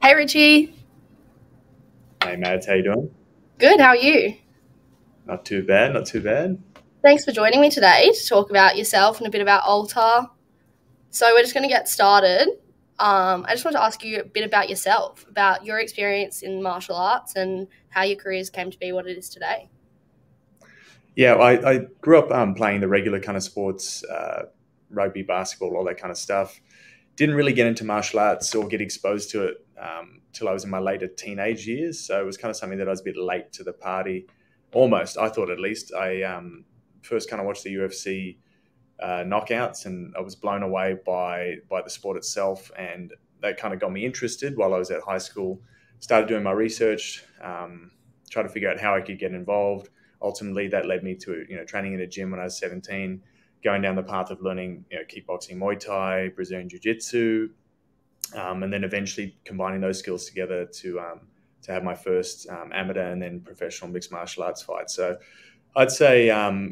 Hey Richie, Hey Mads, how you doing? good, how are you? Not too bad, not too bad. Thanks for joining me today to talk about yourself and a bit about Alta. So we're just going to get started. I just want to ask you a bit about yourself, about your experience in martial arts and how your careers came to be what it is today. Yeah, I grew up playing the regular kind of sports, rugby, basketball, all that kind of stuff. Didn't really get into martial arts or get exposed to it till I was in my later teenage years. So it was kind of something that I was a bit late to the party, almost. I thought at least. I first kind of watched the UFC knockouts, and I was blown away by the sport itself, and that kind of got me interested while I was at high school. Started doing my research, tried to figure out how I could get involved. Ultimately, that led me to training in a gym when I was 17, going down the path of learning kickboxing, Muay Thai, Brazilian Jiu Jitsu, and then eventually combining those skills together to have my first amateur and then professional mixed martial arts fight. So I'd say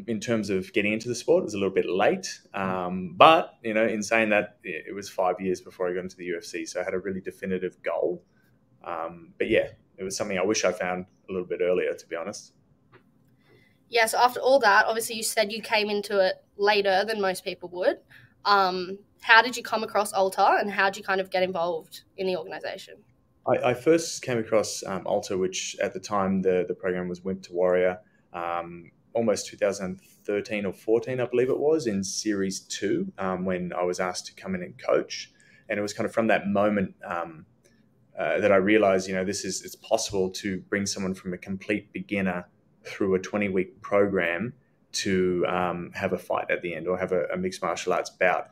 in terms of getting into the sport, it was a little bit late. But, in saying that, it was 5 years before I got into the UFC. So I had a really definitive goal. But yeah, it was something I wish I found a little bit earlier, to be honest. Yeah, so after all that, obviously you said you came into it later than most people would. How did you come across Alta and how did you kind of get involved in the organisation? I first came across Alta, which at the time the program was Wimp to Warrior, almost 2013 or 14, I believe it was, in Series 2, when I was asked to come in and coach. And it was kind of from that moment that I realized, it's possible to bring someone from a complete beginner through a 20-week program to have a fight at the end or have a mixed martial arts bout.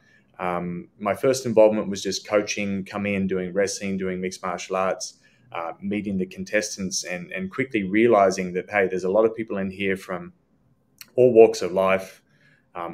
My first involvement was just coaching, coming in, doing wrestling, doing mixed martial arts, meeting the contestants, and quickly realizing that, hey, there's a lot of people in here from all walks of life,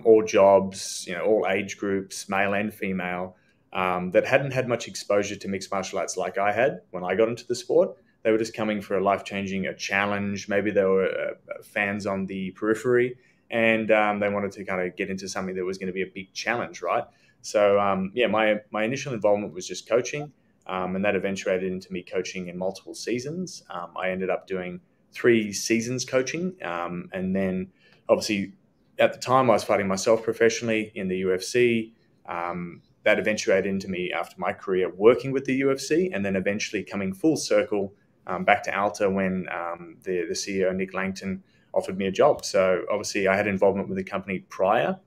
all jobs, all age groups, male and female, that hadn't had much exposure to mixed martial arts like I had when I got into the sport. They were just coming for a life-changing challenge. Maybe they were fans on the periphery, and they wanted to kind of get into something that was going to be a big challenge, right? So yeah, my initial involvement was just coaching, and that eventuated into me coaching in multiple seasons. I ended up doing 3 seasons coaching, and then obviously at the time I was fighting myself professionally in the UFC. That eventuated into me after my career working with the UFC, and then eventually coming full circle back to Alta when the CEO, Nick Langton, offered me a job. So obviously I had involvement with the company prior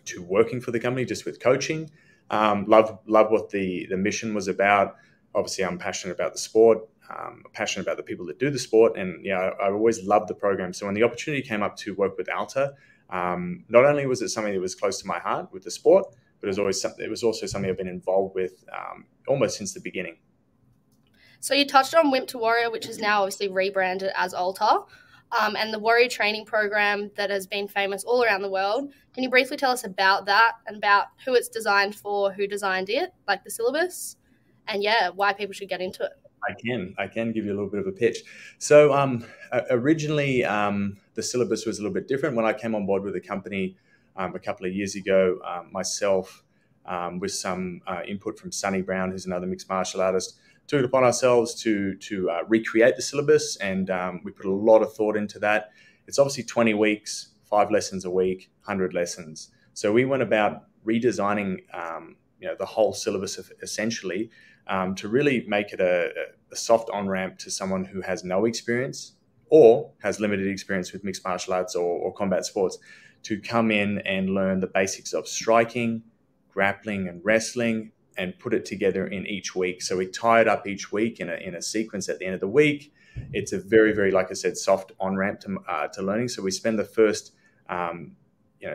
to working for the company, just with coaching. Love what the mission was about. Obviously, I'm passionate about the sport. Passionate about the people that do the sport, and yeah, I always loved the program. So when the opportunity came up to work with Alta, not only was it something that was close to my heart with the sport, but it was also something I've been involved with almost since the beginning. So you touched on Wimp to Warrior, which is now obviously rebranded as Alta, and the Warrior training program that has been famous all around the world. Can you briefly tell us about that and about who it's designed for, who designed it, like the syllabus, and yeah, why people should get into it? I can give you a little bit of a pitch. So originally, the syllabus was a little bit different. When I came on board with the company a couple of years ago, myself, with some input from Sonny Brown, who's another mixed martial artist, took it upon ourselves to recreate the syllabus, and we put a lot of thought into that. It's obviously 20 weeks, 5 lessons a week, 100 lessons. So we went about redesigning the whole syllabus essentially, to really make it a soft on-ramp to someone who has no experience or has limited experience with mixed martial arts or combat sports, to come in and learn the basics of striking, grappling, and wrestling, and put it together in each week. So we tie it up each week in a sequence at the end of the week. It's a very, very, like I said, soft on-ramp to learning. So we spend the first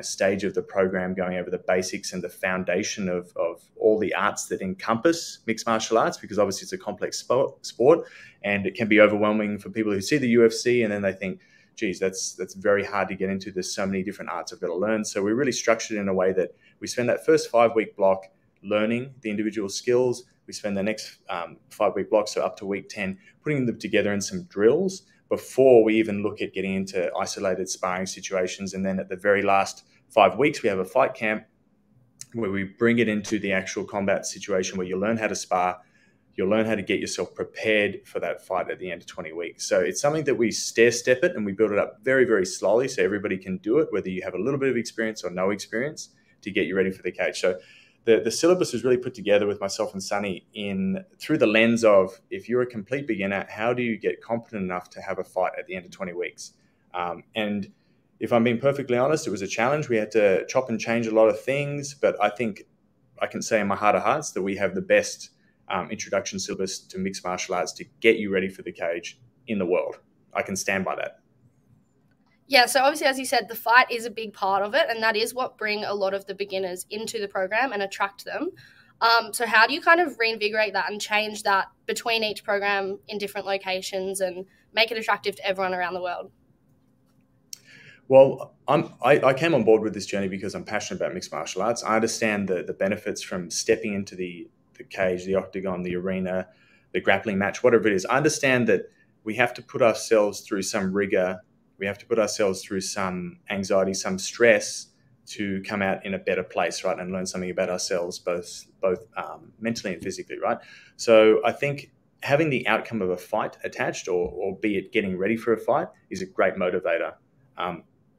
stage of the program going over the basics and the foundation of all the arts that encompass mixed martial arts, because obviously it's a complex sport, and it can be overwhelming for people who see the UFC and then they think, geez, that's very hard to get into. There's so many different arts I've got to learn. So we really structured it in a way that we spend that first 5-week block learning the individual skills. We spend the next 5-week block, so up to week 10, putting them together in some drills before we even look at getting into isolated sparring situations. And then at the very last 5 weeks, we have a fight camp where we bring it into the actual combat situation where you learn how to spar, you'll learn how to get yourself prepared for that fight at the end of 20 weeks. So it's something that we stair-step it and we build it up very, very slowly so everybody can do it, whether you have a little bit of experience or no experience, to get you ready for the cage. So the syllabus was really put together with myself and Sonny through the lens of, if you're a complete beginner, how do you get competent enough to have a fight at the end of 20 weeks? And if I'm being perfectly honest, it was a challenge. We had to chop and change a lot of things, but I think I can say in my heart of hearts that we have the best introduction syllabus to mixed martial arts to get you ready for the cage in the world. I can stand by that. Yeah, so obviously, as you said, the fight is a big part of it, and that is what bring a lot of the beginners into the program and attract them. So how do you kind of reinvigorate that and change that between each program in different locations and make it attractive to everyone around the world? Well, I came on board with this journey because I'm passionate about mixed martial arts. I understand the benefits from stepping into the cage, the octagon, the arena, the grappling match, whatever it is. I understand that we have to put ourselves through some rigor. We have to put ourselves through some anxiety, some stress to come out in a better place, right, and learn something about ourselves, both mentally and physically, right? So I think having the outcome of a fight attached, or be it getting ready for a fight, is a great motivator.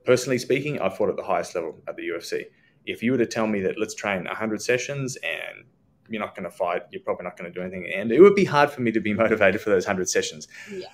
Personally speaking, I fought at the highest level at the UFC. If you were to tell me that let's train 100 sessions and you're not going to fight, you're probably not going to do anything, and it would be hard for me to be motivated for those 100 sessions. Yeah.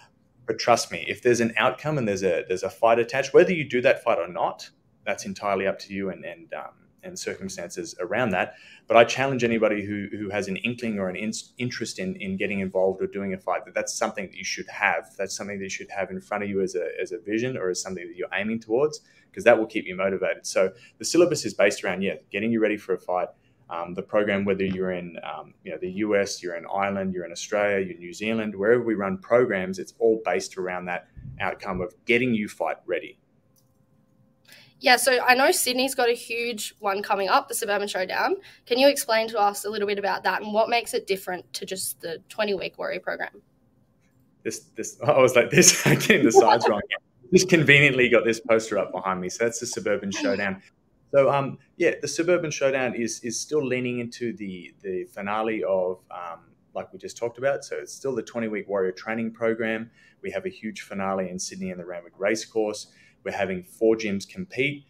But trust me, if there's an outcome and there's a fight attached, whether you do that fight or not, that's entirely up to you and circumstances around that. But I challenge anybody who has an inkling or an interest in getting involved or doing a fight, that's something that you should have. That's something that you should have in front of you as a vision or as something that you're aiming towards, because that will keep you motivated. So the syllabus is based around, getting you ready for a fight. The program, whether you're in the US, you're in Ireland, you're in Australia, you're in New Zealand, wherever we run programs, it's all based around that outcome of getting you fight ready. Yeah, so I know Sydney's got a huge one coming up, the Suburban Showdown. Can you explain to us a little bit about that and what makes it different to just the 20-week Warrior program? I was like this, I'm getting the sides wrong. Just conveniently got this poster up behind me. So that's the Suburban Showdown. So, the Suburban Showdown is still leaning into the finale of, like we just talked about. So it's still the 20-week Warrior training program. We have a huge finale in Sydney in the Randwick Racecourse. We're having 4 gyms compete.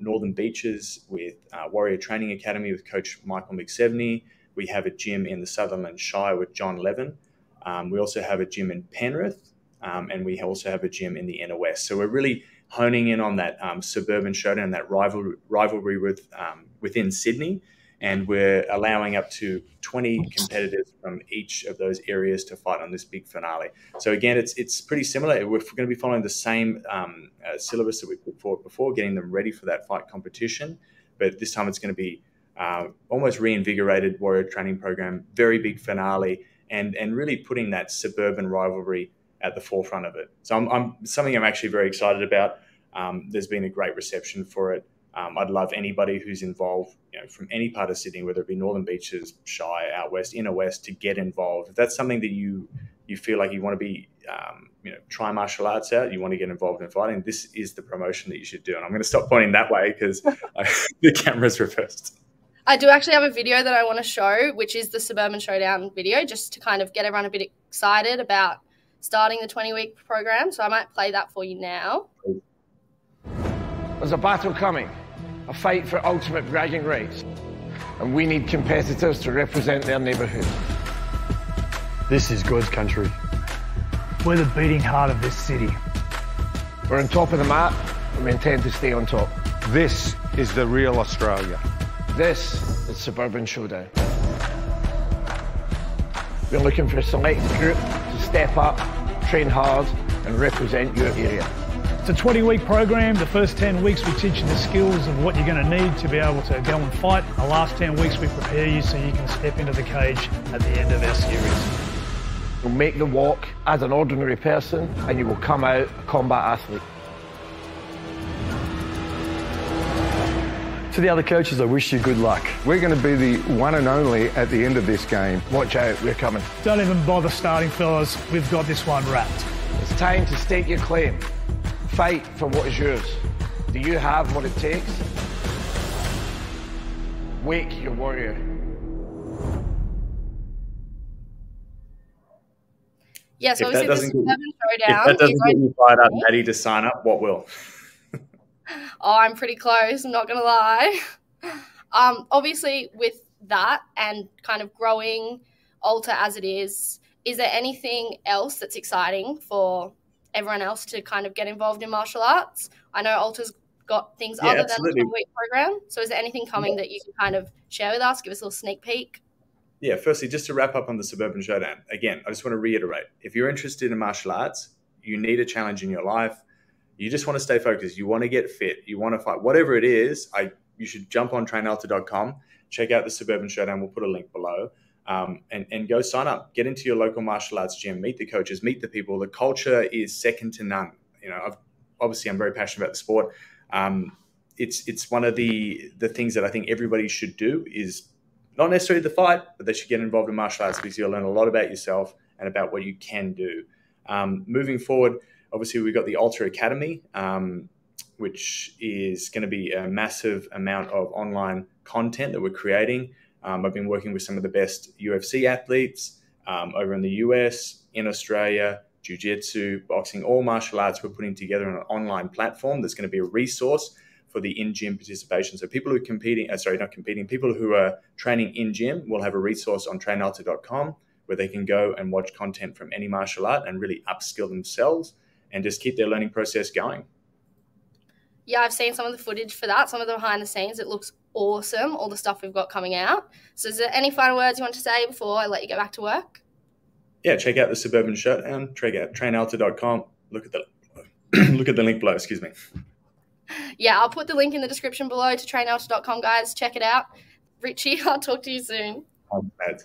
Northern Beaches with Warrior Training Academy with Coach Michael McSeveny. We have a gym in the Sutherland Shire with John Levin. We also have a gym in Penrith. And we also have a gym in the inner west. So we're really honing in on that Suburban Showdown, that rivalry within Sydney. And we're allowing up to 20 competitors from each of those areas to fight on this big finale. So again, it's pretty similar. We're going to be following the same syllabus that we put forward before, getting them ready for that fight competition. But this time it's going to be almost reinvigorated Warrior training program, very big finale, and really putting that suburban rivalry at the forefront of it. So something I'm actually very excited about. There's been a great reception for it. I'd love anybody who's involved, from any part of Sydney, whether it be Northern Beaches, Shire, out west, inner west, to get involved. If that's something that you feel like you want to be, try martial arts out, you want to get involved in fighting, this is the promotion that you should do. And I'm going to stop pointing that way because the camera's reversed. I do actually have a video that I want to show, which is the Suburban Showdown video, just to kind of get everyone a bit excited about starting the 20-week program. So I might play that for you now. There's a battle coming, a fight for ultimate bragging rights. And we need competitors to represent their neighbourhood. This is God's country. We're the beating heart of this city. We're on top of the map, and we intend to stay on top. This is the real Australia. This is Suburban Showdown. We're looking for a select group to step up, train hard, and represent your area. It's a 20-week program. The first 10 weeks we teach you the skills of what you're going to need to be able to go and fight. The last 10 weeks we prepare you so you can step into the cage at the end of our series. You'll make the walk as an ordinary person, and you will come out a combat athlete. To the other coaches, I wish you good luck. We're going to be the one and only at the end of this game. Watch out, we're coming. Don't even bother starting, fellas. We've got this one wrapped. It's time to stake your claim. Fight for what is yours. Do you have what it takes? Wake your warrior. Yeah, so If that obviously doesn't the get Suburban you, if Showdown that is doesn't get on. you fired up, Maddie, to sign up, what will? Oh, I'm pretty close, I'm not going to lie. Obviously, with that and kind of growing Alta as it is there anything else that's exciting for everyone else to kind of get involved in martial arts? I know Alta's got things Yeah, other than the absolutely. 12-week program. So is there anything coming that you can kind of share with us? Give us a little sneak peek. Yeah, firstly, just to wrap up on the Suburban Showdown, again, I just want to reiterate, if you're interested in martial arts, you need a challenge in your life. You just want to stay focused. You want to get fit. You want to fight. Whatever it is, you should jump on trainalta.com, check out the Suburban Showdown. We'll put a link below, and go sign up. Get into your local martial arts gym. Meet the coaches. Meet the people. The culture is second to none. You know, obviously, I'm very passionate about the sport. It's one of the things that I think everybody should do is not necessarily the fight, but they should get involved in martial arts because you'll learn a lot about yourself and about what you can do. Moving forward, obviously, we've got the Alta Academy, which is going to be a massive amount of online content that we're creating. I've been working with some of the best UFC athletes over in the US, in Australia, jiu-jitsu, boxing, all martial arts. We're putting together an online platform that's going to be a resource for the in-gym participation. So people who are people who are training in-gym will have a resource on trainalta.com where they can go and watch content from any martial art and really upskill themselves and just keep their learning process going. Yeah, I've seen some of the footage for that, some of the behind the scenes. It looks awesome, all the stuff we've got coming out. So is there any final words you want to say before I let you get back to work? Yeah, check out the Suburban Showdown, check out trainalta.com. Look at the link below, excuse me. Yeah, I'll put the link in the description below to trainalta.com, guys. Check it out. Richy, I'll talk to you soon. I'm bad.